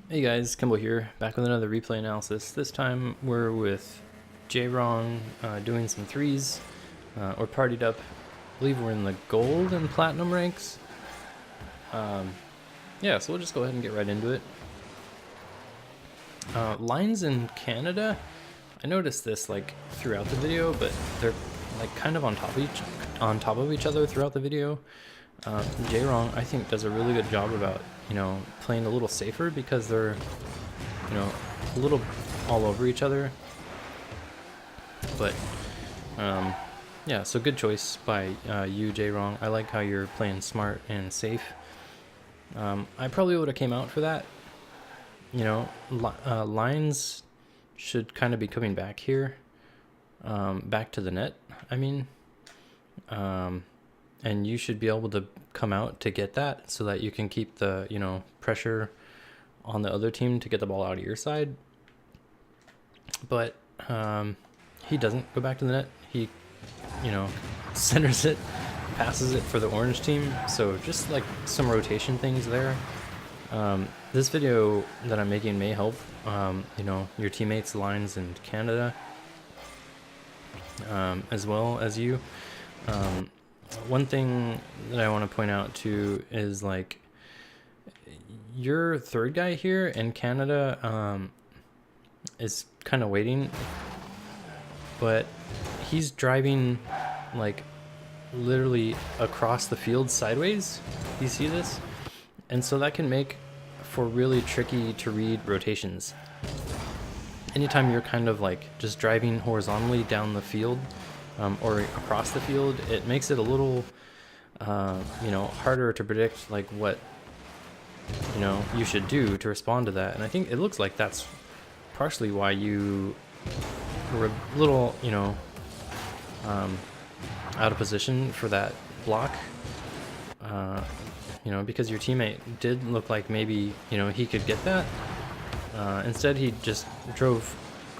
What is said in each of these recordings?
Hey guys, Kimball here, back with another replay analysis. This time we're with jronge doing some threes. We're partied up. I believe we're in the gold and platinum ranks. Yeah, so we'll just go ahead and get right into it. Lines in Canada, I noticed this like throughout the video, but they're like kind of on top of each other throughout the video. jronge, I think, does a really good job about playing a little safer because they're a little all over each other. But yeah, so good choice by you, jronge. I like how you're playing smart and safe. I probably would have came out for that. Lines should kind of be coming back here, back to the net, I mean. And you should be able to come out to get that so that you can keep the, pressure on the other team to get the ball out of your side. But he doesn't go back to the net. He, centers it, passes it for the orange team. So just like some rotation things there. This video that I'm making may help, your teammates, lines in Canada, as well as you. One thing that I want to point out too is like your third guy here in Canada is kind of waiting, but he's driving like literally across the field sideways. You see this? And so that can make for really tricky to read rotations. Anytime you're kind of like just driving horizontally down the field, or across the field, it makes it a little, harder to predict like what, you should do to respond to that. And I think it looks like that's partially why you were a little, out of position for that block. Because your teammate did look like maybe, he could get that. Instead, he just drove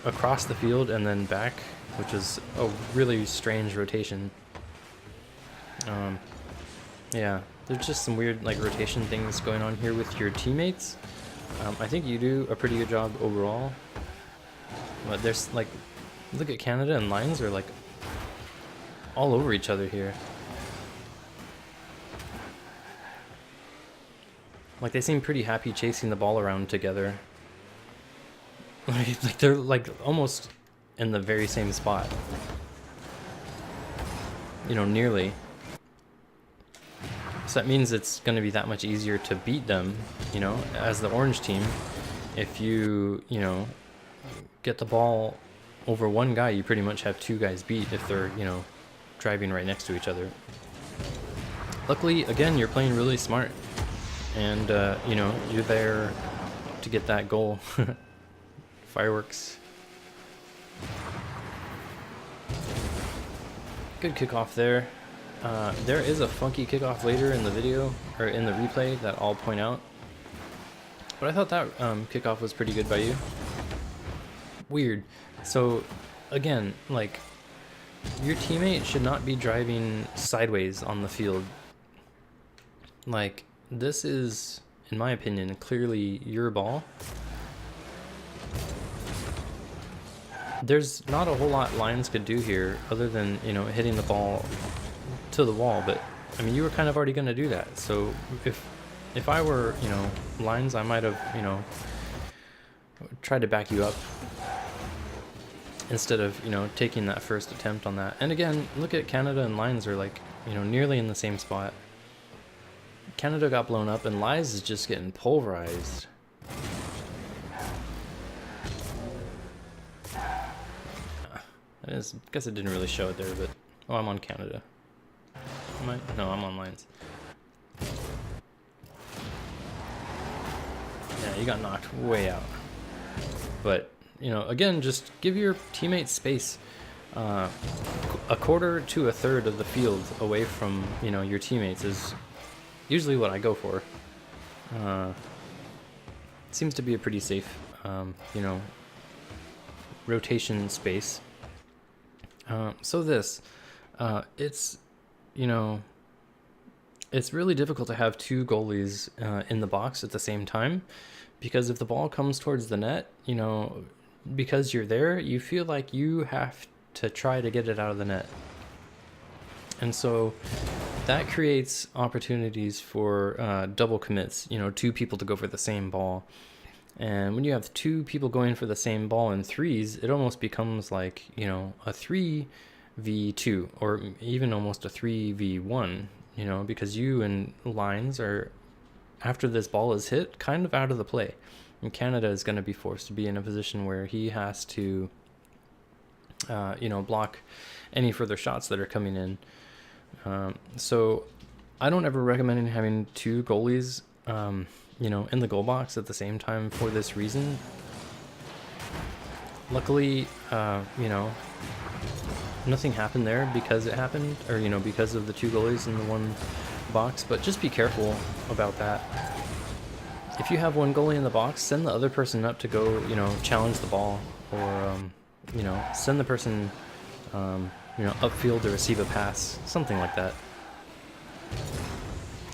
across the field and then back, which is a really strange rotation. Yeah, there's just some weird like rotation things going on here with your teammates. I think you do a pretty good job overall. But there's like, look at Canada and lines are like all over each other here. Like they seem pretty happy chasing the ball around together. Like they're like almost in the very same spot. Nearly. So that means it's going to be that much easier to beat them, as the orange team. If you, get the ball over one guy, you pretty much have two guys beat if they're, driving right next to each other. Luckily, again, you're playing really smart. And, you're there to get that goal. Fireworks. Good kickoff there. There is a funky kickoff later in the video, or in the replay, that I'll point out. But I thought that kickoff was pretty good by you. Weird. So, again, like, your teammate should not be driving sideways on the field. Like, this is, in my opinion, clearly your ball. There's not a whole lot lines could do here other than, hitting the ball to the wall, but I mean, you were kind of already going to do that. So if I were, lines, I might have, tried to back you up instead of, taking that first attempt on that. And again, look at Canada and lines are like, nearly in the same spot. Canada got blown up and Lies is just getting pulverized. I guess it didn't really show it there, but... Oh, I'm on Canada. Am I? No, I'm on lines. Yeah, you got knocked way out. But, again, just give your teammates space. A quarter to a third of the field away from, your teammates is usually what I go for. Seems to be a pretty safe, rotation space. So this, it's, it's really difficult to have two goalies in the box at the same time, because if the ball comes towards the net, you know, because you're there, you feel like you have to try to get it out of the net. And so that creates opportunities for double commits, you know, two people to go for the same ball. And when you have two people going for the same ball in threes, it almost becomes like, you know, a 3v2 or even almost a 3v1, you know, because you and Lines are, after this ball is hit, kind of out of the play. And Canada is going to be forced to be in a position where he has to, you know, block any further shots that are coming in. So I don't ever recommend having two goalies, you know, in the goal box at the same time for this reason. Luckily, you know, nothing happened there because it happened, or, you know, because of the two goalies in the one box, but just be careful about that. If you have one goalie in the box, send the other person up to go, you know, challenge the ball, or, you know, send the person, you know, upfield to receive a pass, something like that.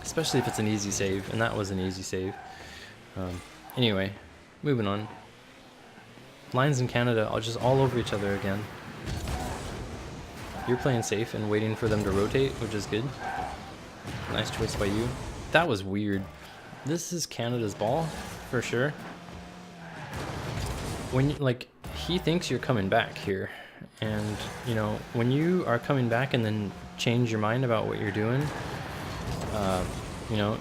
Especially if it's an easy save, and that was an easy save. Anyway, moving on. Lines in Canada are just all over each other again. You're playing safe and waiting for them to rotate, which is good. Nice choice by you. That was weird. This is Canada's ball, for sure. When, like, he thinks you're coming back here. And, you know, when you are coming back and then change your mind about what you're doing, you know,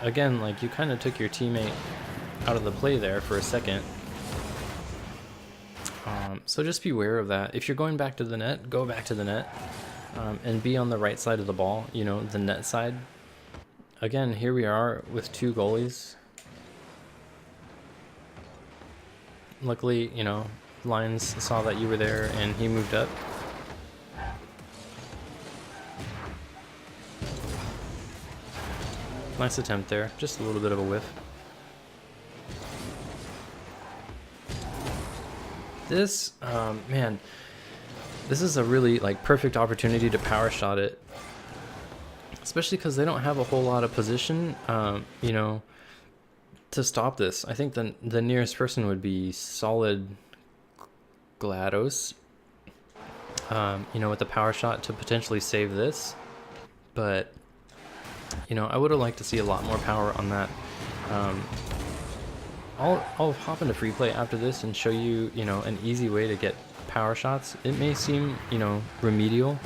again, like, you kind of took your teammate out of the play there for a second. So just beware of that. If you're going back to the net, go back to the net, and be on the right side of the ball, you know, the net side. Again, here we are with two goalies. Luckily, you know, Lines saw that you were there and he moved up. Nice attempt there, just a little bit of a whiff. This, man, this is a really, like, perfect opportunity to power shot it. Especially because they don't have a whole lot of position, you know, to stop this. I think the nearest person would be solid GLaDOS, you know, with the power shot to potentially save this. But, you know, I would have liked to see a lot more power on that. I'll hop into free play after this and show you, you know, an easy way to get power shots. It may seem, you know, remedial.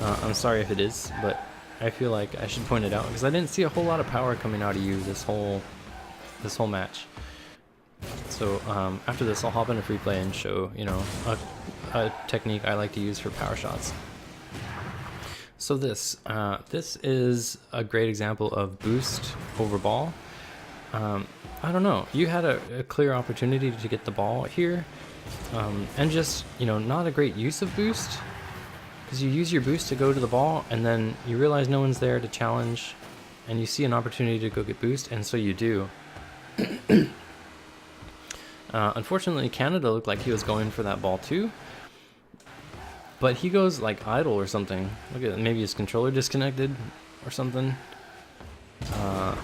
I'm sorry if it is, but I feel like I should point it out because I didn't see a whole lot of power coming out of you this whole match. So after this, I'll hop into free play and show, you know, a technique I like to use for power shots. So this is a great example of boost over ball. I don't know, you had a clear opportunity to get the ball here, and just, you know, not a great use of boost, because you use your boost to go to the ball and then you realize no one's there to challenge and you see an opportunity to go get boost, and so you do. Unfortunately, Canada looked like he was going for that ball too, but he goes like idle or something. Look at it, maybe his controller disconnected or something.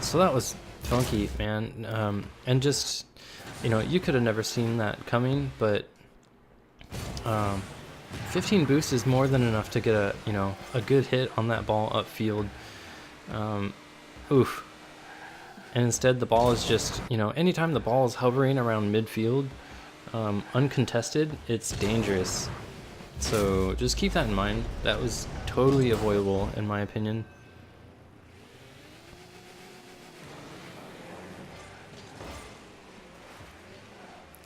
So that was funky, man. And just, you know, you could have never seen that coming, but 15 boost is more than enough to get a, you know, a good hit on that ball upfield. Oof. And instead the ball is just, you know, anytime the ball is hovering around midfield, uncontested, it's dangerous. So just keep that in mind. That was totally avoidable in my opinion.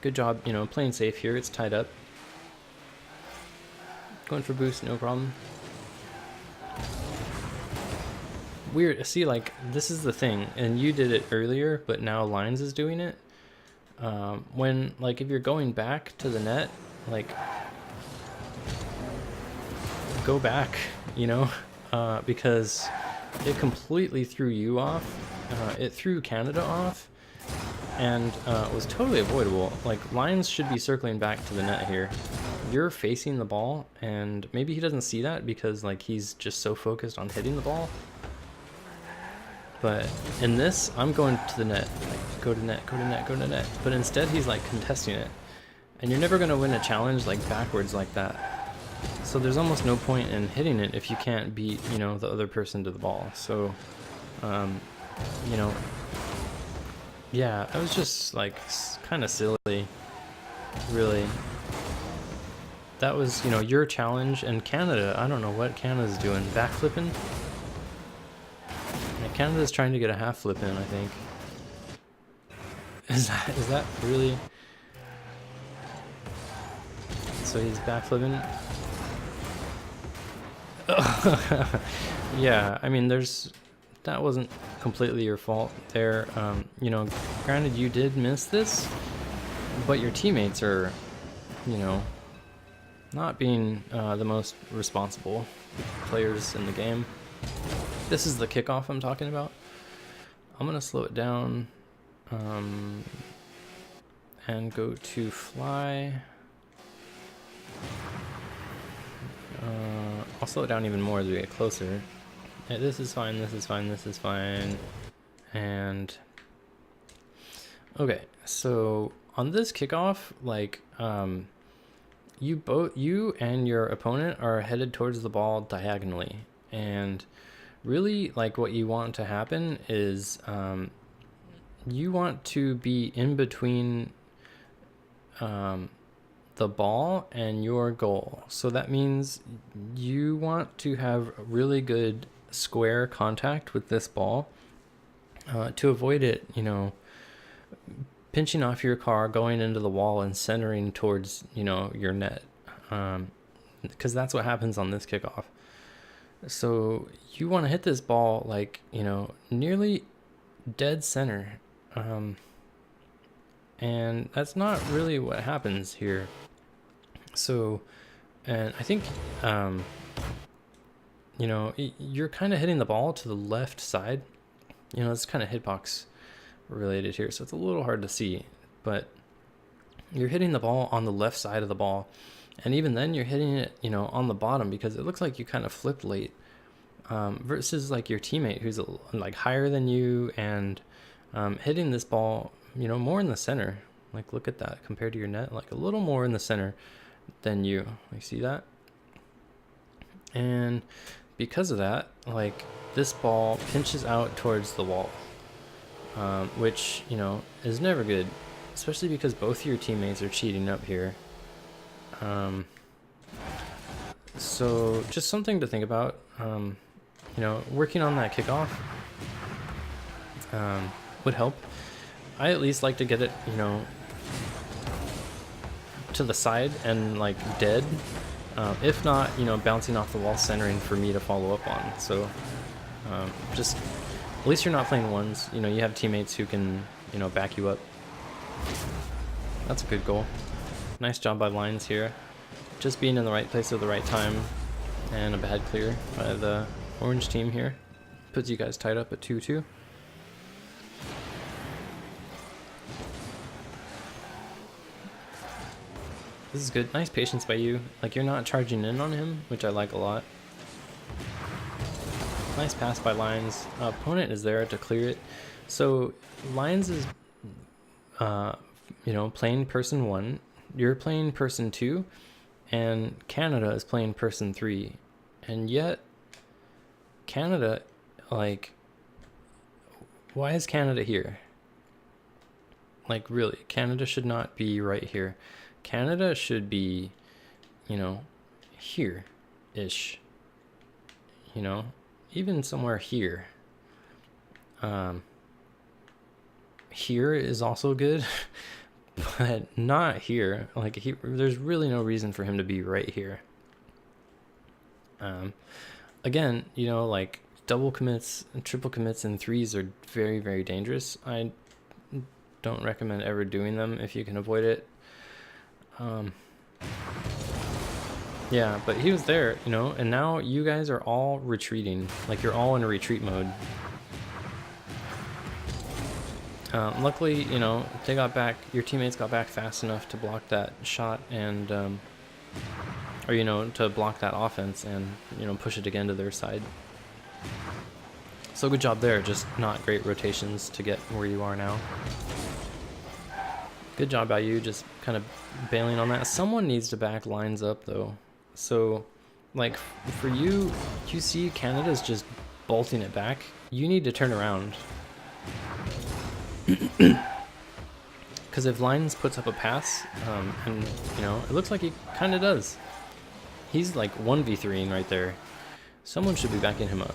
Good job, you know, playing safe here. It's tied up. Going for boost, no problem. Weird. See, like, this is the thing, and you did it earlier, but now Lines is doing it. When, like, if you're going back to the net, like, go back, you know, because it completely threw you off. It threw Canada off. And was totally avoidable. Like, Lines should be circling back to the net here. You're facing the ball, and maybe he doesn't see that because, like, he's just so focused on hitting the ball. But in this, I'm going to the net. Like, go to net, go to net, go to net. But instead, he's like contesting it. And you're never going to win a challenge like backwards like that. So there's almost no point in hitting it if you can't beat, you know, the other person to the ball. So, you know, yeah, I was just like kind of silly, really. That was, you know, your challenge. And Canada, I don't know what Canada's doing. Backflipping? Yeah, Canada's trying to get a half flip in, I think. Is that really? So he's backflipping. Yeah, I mean, that wasn't completely your fault there. You know, granted you did miss this, but your teammates are, you know, not being the most responsible players in the game. This is the kickoff I'm talking about. I'm gonna slow it down and go to fly. I'll slow it down even more as we get closer. Yeah, this is fine, this is fine, this is fine. And okay, so on this kickoff, like you and your opponent are headed towards the ball diagonally, and really like what you want to happen is you want to be in between the ball and your goal. So that means you want to have really good square contact with this ball to avoid it, you know, pinching off your car, going into the wall and centering towards, you know, your net, because that's what happens on this kickoff. So you want to hit this ball like, you know, nearly dead center, and that's not really what happens here. So, and I think, you know, you're kind of hitting the ball to the left side. You know, it's kind of hitbox related here, so it's a little hard to see, but you're hitting the ball on the left side of the ball, and even then you're hitting it, you know, on the bottom, because it looks like you kind of flipped late, versus like your teammate who's like higher than you and hitting this ball, you know, more in the center. Like, look at that compared to your net, like a little more in the center than you. You see that? And because of that, like, this ball pinches out towards the wall, which, you know, is never good, especially because both of your teammates are cheating up here. So just something to think about. You know, working on that kickoff would help. I at least like to get it, you know, to the side and like dead. If not, you know, bouncing off the wall, centering for me to follow up on. So just, at least you're not playing ones. You know, you have teammates who can, you know, back you up. That's a good goal. Nice job by Lines here. Just being in the right place at the right time, and a bad clear by the orange team here. Puts you guys tied up at 2-2. This is good. Nice patience by you. Like, you're not charging in on him, which I like a lot. Nice pass by Lines. Opponent is there to clear it. So Lines is, you know, playing person 1. You're playing person 2. And Canada is playing person 3. And yet, Canada, like, why is Canada here? Like, really, Canada should not be right here. Canada should be, you know, here-ish. You know, even somewhere here. Here is also good, but not here. Like, there's really no reason for him to be right here. Again, you know, like, double commits and triple commits and threes are very, very dangerous. I don't recommend ever doing them if you can avoid it. Yeah, but he was there, you know, and now you guys are all retreating. Like, you're all in a retreat mode. Luckily, you know, they got back, your teammates got back fast enough to block that shot and, or, you know, to block that offense and, you know, push it again to their side. So good job there, just not great rotations to get where you are now. Good job by you, just kind of bailing on that. Someone needs to back lines up though. So like for you, you see Canada's just bolting it back. You need to turn around. Because if Lines puts up a pass, and you know, it looks like he kind of does. He's like 1v3ing right there. Someone should be backing him up.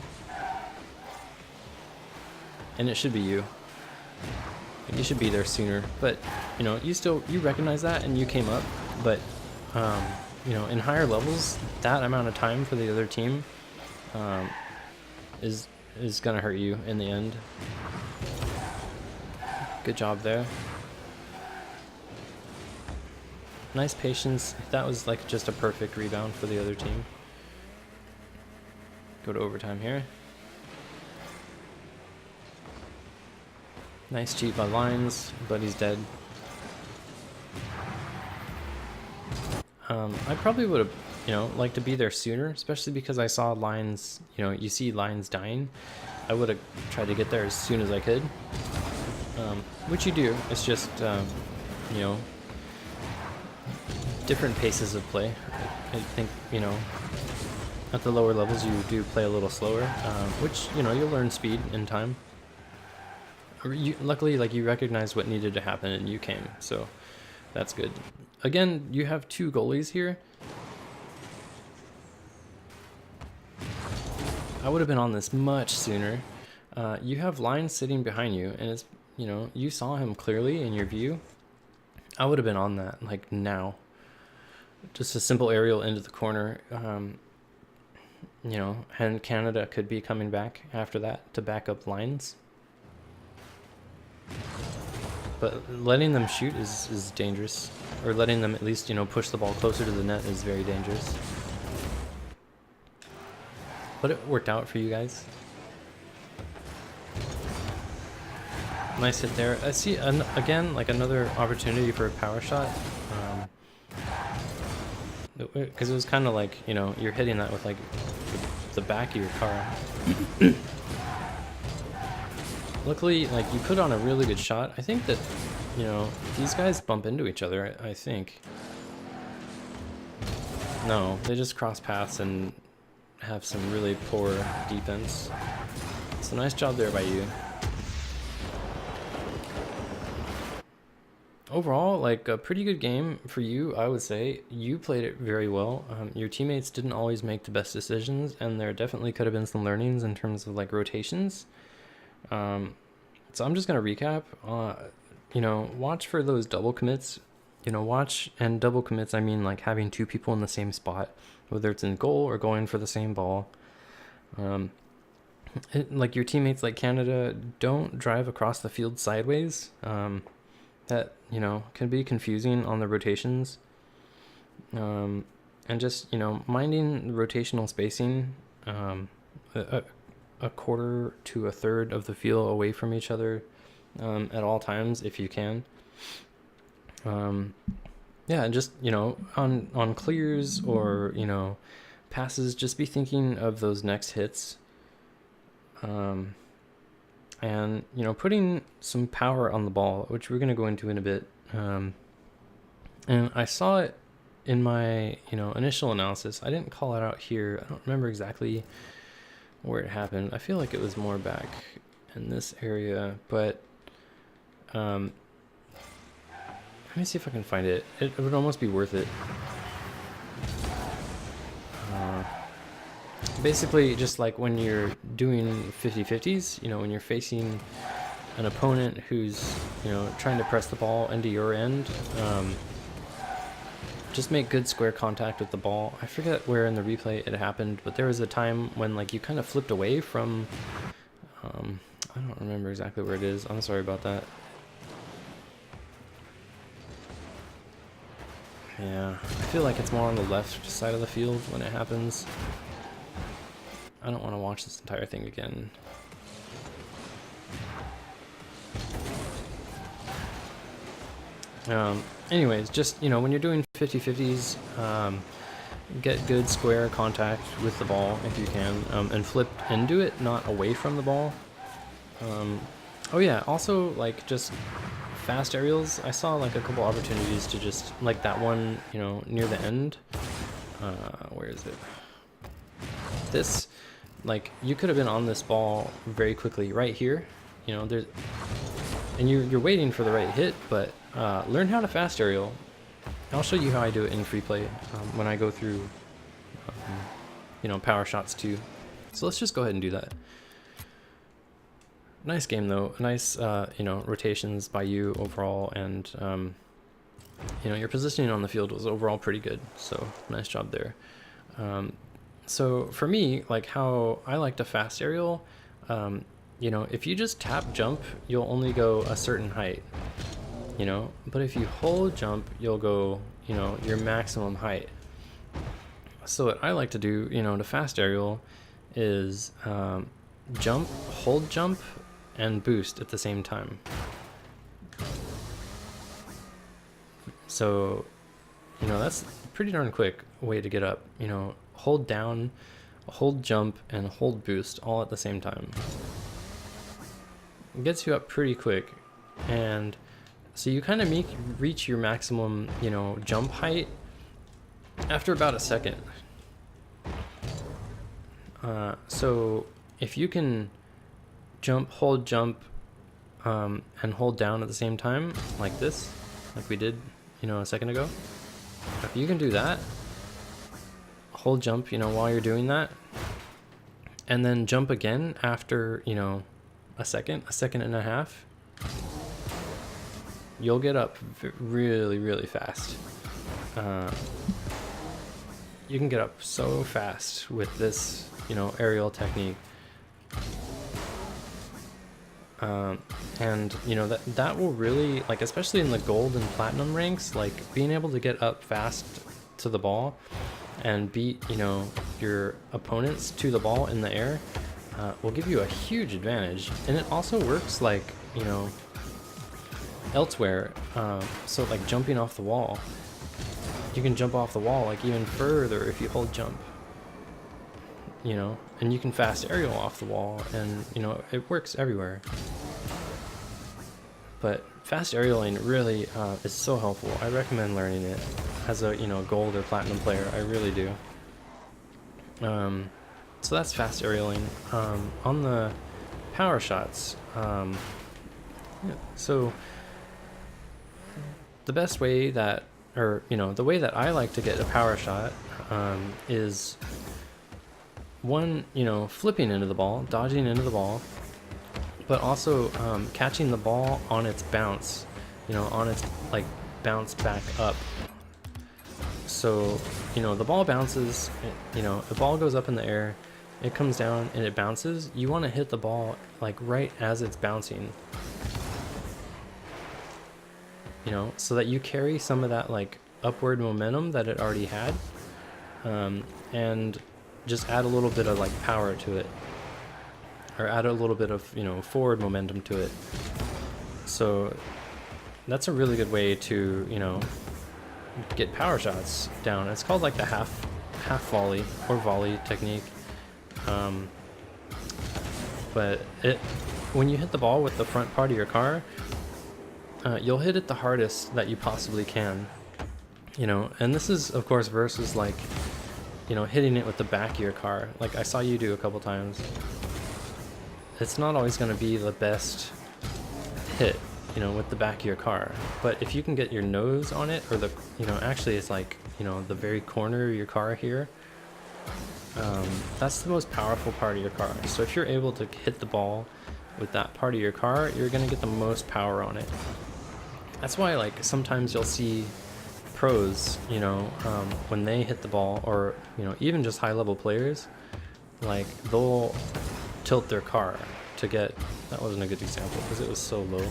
And it should be you. You should be there sooner. But, you know, you recognize that and you came up. But, you know, in higher levels, that amount of time for the other team is going to hurt you in the end. Good job there. Nice patience. That was like just a perfect rebound for the other team. Go to overtime here. Nice cheat by Lines, but he's dead. I probably would have, you know, liked to be there sooner, especially because I saw Lines, you know, you see Lines dying. I would have tried to get there as soon as I could. Which you do. It's just, you know, different paces of play. I think, you know, at the lower levels you do play a little slower, which, you know, you'll learn speed in time. Luckily, like, you recognized what needed to happen and you came, so that's good. Again, you have two goalies here. I would have been on this much sooner. You have Lines sitting behind you, and it's, you know, you saw him clearly in your view. I would have been on that, like, now. Just a simple aerial into the corner, you know, and Canada could be coming back after that to back up Lines. But letting them shoot is dangerous, or letting them at least, you know, push the ball closer to the net is very dangerous. But it worked out for you guys. Nice hit there. I see, again, like another opportunity for a power shot. Because it was kind of like, you know, you're hitting that with like the back of your car. Luckily, like, you put on a really good shot. I think that, you know, these guys bump into each other, I think. No, they just cross paths and have some really poor defense. So nice job there by you. Overall, like, a pretty good game for you, I would say. You played it very well. Your teammates didn't always make the best decisions, and there definitely could have been some learnings in terms of, like, rotations. So I'm just going to recap. You know, watch for those double commits. You know, watch, and double commits, I mean, like, having two people in the same spot, whether it's in goal or going for the same ball. Like, your teammates, like Canada, don't drive across the field sideways. That, you know, can be confusing on the rotations. And just, you know, minding the rotational spacing, a quarter to a third of the field away from each other at all times if you can. Yeah, and just, you know, on clears or, you know, passes, just be thinking of those next hits. And, you know, putting some power on the ball, which we're going to go into in a bit. And I saw it in my, you know, initial analysis. I didn't call it out here. I don't remember exactly where it happened. I feel like it was more back in this area, but let me see if I can find it. It would almost be worth it. Basically, just like when you're doing 50-50s, you know, when you're facing an opponent who's, you know, trying to press the ball into your end, just make good square contact with the ball. I forget where in the replay it happened, but there was a time when, like, you kind of flipped away from, I don't remember exactly where it is. I'm sorry about that. Yeah, I feel like it's more on the left side of the field when it happens. I don't want to watch this entire thing again. Anyways, just, you know, when you're doing 50-50s, get good square contact with the ball if you can, and flip into it, not away from the ball. Oh yeah, also like just fast aerials. I saw like a couple opportunities to just like that one, you know, near the end. Where is it? This, like you could have been on this ball very quickly right here. You know, there's, and you're waiting for the right hit, but learn how to fast aerial. I'll show you how I do it in free play when I go through, you know, power shots too. So let's just go ahead and do that. Nice game though, nice, you know, rotations by you overall, and you know, your positioning on the field was overall pretty good. So nice job there. So for me, like how I like to fast aerial, you know, if you just tap jump, you'll only go a certain height. You know, but if you hold jump, you'll go, you know, your maximum height. So what I like to do, you know, to fast aerial is jump, hold jump, and boost at the same time. So, you know, that's a pretty darn quick way to get up. You know, hold down, hold jump, and hold boost all at the same time. It gets you up pretty quick, and so you kind of reach your maximum, you know, jump height after about a second. So if you can jump, and hold down at the same time, like this, like we did, you know, a second ago. If you can do that, hold jump, you know, while you're doing that, and then jump again after, you know, a second and a half, you'll get up really, really fast. You can get up so fast with this, you know, aerial technique. And you know, that will really, like, especially in the gold and platinum ranks, like being able to get up fast to the ball and beat, you know, your opponents to the ball in the air, will give you a huge advantage. And it also works, like, you know, elsewhere. So like jumping off the wall, you can jump off the wall like even further if you hold jump, you know, and you can fast aerial off the wall, and you know, it works everywhere. But fast aerialing really is so helpful. I recommend learning it as a, you know, gold or platinum player. I really do. So that's fast aerialing. On the power shots, yeah, so the best way that, or you know, the way that I like to get a power shot is one, you know, flipping into the ball, dodging into the ball, but also catching the ball on its bounce, you know, on its like bounce back up. So, you know, the ball bounces, you know, the ball goes up in the air, it comes down and it bounces. You want to hit the ball like right as it's bouncing, you know, so that you carry some of that like upward momentum that it already had, and just add a little bit of like power to it, or add a little bit of, you know, forward momentum to it. So that's a really good way to, you know, get power shots down. It's called like the half volley or volley technique. But when you hit the ball with the front part of your car, you'll hit it the hardest that you possibly can, you know, and this is of course versus like, you know, hitting it with the back of your car, like I saw you do a couple times. It's not always going to be the best hit, you know, with the back of your car, but if you can get your nose on it, or the, you know, actually it's like, you know, the very corner of your car here, that's the most powerful part of your car. So if you're able to hit the ball with that part of your car, you're going to get the most power on it. That's why, like, sometimes you'll see pros, you know, when they hit the ball, or, you know, even just high level players, like they'll tilt their car to get, that wasn't a good example because it was so low,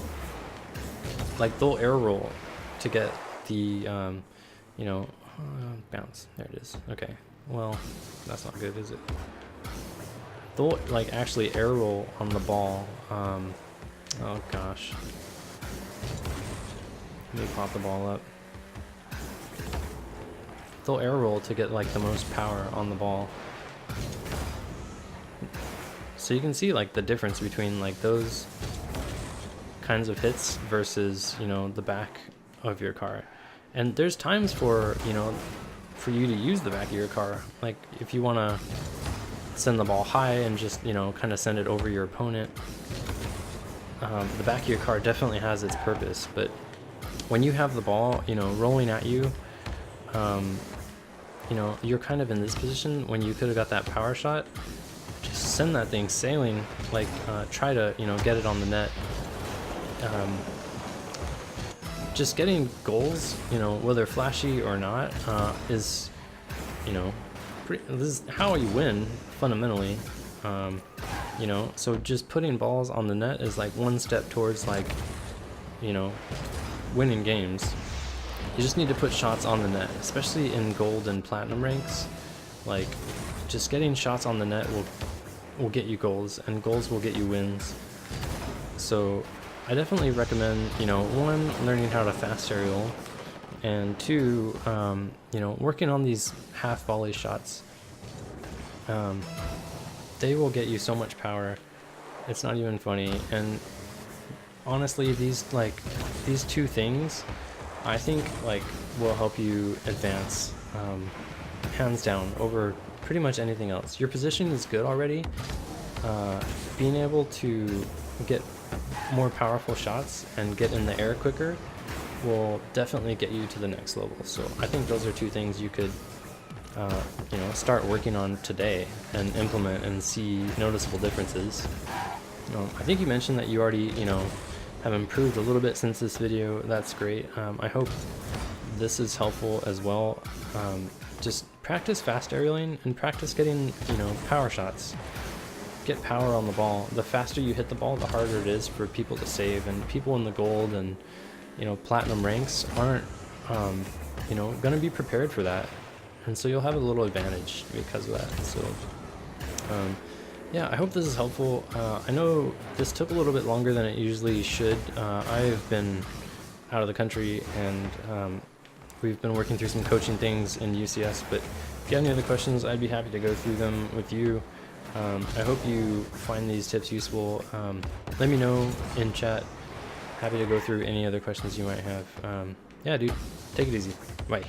like they'll air roll to get the, you know, bounce. There it is. Okay, well, that's not good, is it? They'll like actually air roll on the ball. Oh gosh, let me pop the ball up. they'll air roll to get like the most power on the ball. So you can see like the difference between like those kinds of hits versus, you know, the back of your car. And there's times for, you know, for you to use the back of your car. Like if you want to send the ball high and just, you know, kind of send it over your opponent, the back of your car definitely has its purpose. But when you have the ball, you know, rolling at you, you know, you're kind of in this position when you could have got that power shot. Just send that thing sailing, like try to, you know, get it on the net. Just getting goals, you know, whether flashy or not, is, you know, this is how you win fundamentally. You know, so just putting balls on the net is like one step towards like, you know, winning games. You just need to put shots on the net, especially in gold and platinum ranks. Like just getting shots on the net will get you goals, and goals will get you wins. So I definitely recommend, you know, one, learning how to fast aerial, and two, you know, working on these half volley shots. They will get you so much power. It's not even funny. And honestly, these two things, I think like will help you advance, hands down, over pretty much anything else. Your position is good already. Being able to get more powerful shots and get in the air quicker will definitely get you to the next level. So I think those are two things you could you know, start working on today and implement and see noticeable differences. I think you mentioned that you already, you know, have improved a little bit since this video. That's great. I hope this is helpful as well. Just practice fast aerialing and practice getting, you know, power shots. Get power on the ball. The faster you hit the ball, the harder it is for people to save, and people in the gold and, you know, platinum ranks aren't you know, gonna be prepared for that, and so you'll have a little advantage because of that. So yeah, I hope this is helpful. I know this took a little bit longer than it usually should. I've been out of the country, and we've been working through some coaching things in UCS, but if you have any other questions, I'd be happy to go through them with you. I hope you find these tips useful. Let me know in chat. Happy to go through any other questions you might have. Yeah, dude, take it easy. Bye.